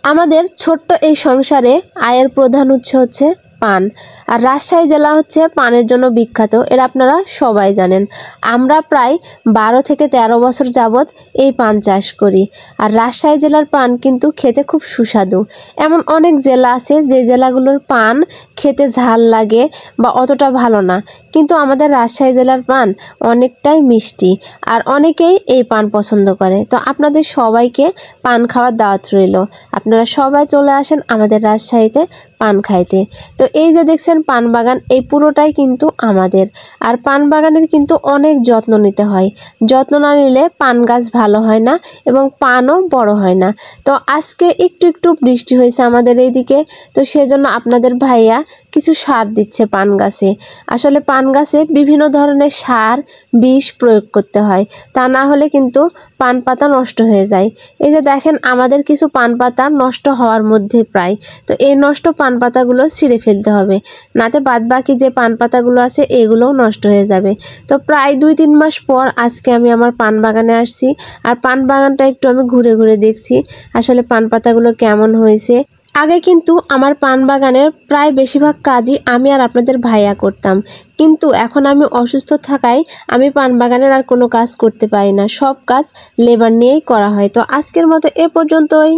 আমাদের ছোট্ট এই সংসারে আয়ের প্রধান উৎস হচ্ছে পান। আর রাজশাহী জেলা হচ্ছে পানের জন্য বিখ্যাত, এটা আপনারা সবাই জানেন। আমরা প্রায় 12 থেকে 13 বছর যাবৎ এই পান চাষ করি। আর রাজশাহী জেলার পান কিন্তু খেতে খুব সুস্বাদু। এমন অনেক জেলা আছে যে জেলাগুলোর পান খেতে ঝাল লাগে বা অতটা ভালো না, কিন্তু আমাদের রাজশাহী জেলার পান অনেকটাই মিষ্টি আর অনেকেই এই পান পছন্দ করে। তো আপনাদের সবাইকে পান খাওয়ার দাওয়াত রইল, আপনারা সবাই চলে আসেন আমাদের রাজশাহীতে পান খাইতে। তো এই যে দেখছেন পান বাগান, এই পুরোটাই কিন্তু আমাদের। আর পান বাগানের কিন্তু অনেক যত্ন নিতে হয়, যত্ন না নিলে পান গাছ ভালো হয় না এবং পানও বড় হয় না। তো আজকে একটু একটু বৃষ্টি হয়েছে আমাদের এইদিকে, তো সেজন্য আপনাদের ভাইয়া কিছু সার দিচ্ছে পান গাছে। আসলে পান গাছে বিভিন্ন ধরনের সার বিষ প্রয়োগ করতে হয়, তা না হলে কিন্তু পান পাতা নষ্ট হয়ে যায়। এই যে দেখেন আমাদের কিছু পান পাতা নষ্ট হওয়ার মধ্যে প্রায়, তো এই নষ্ট পান পাতাগুলো ছিঁড়ে ফেলতে হবে, নাতে বাদ বাকি যে পান পাতাগুলো আছে এগুলোও নষ্ট হয়ে যাবে। তো প্রায় 2-3 মাস পর আজকে আমি আমার পান বাগানে আসছি, আর পান বাগানটা একটু আমি ঘুরে ঘুরে দেখছি আসলে পান পাতাগুলো কেমন হয়েছে। আগে কিন্তু আমার পান বাগানের প্রায় বেশিরভাগ কাজই আমি আর আপনাদের ভাইয়া করতাম, কিন্তু এখন আমি অসুস্থ থাকায় আমি পান বাগানের আর কোনো কাজ করতে পারি না, সব কাজ লেবার নিয়েই করা হয়। তো আজকের মতো এ পর্যন্তই।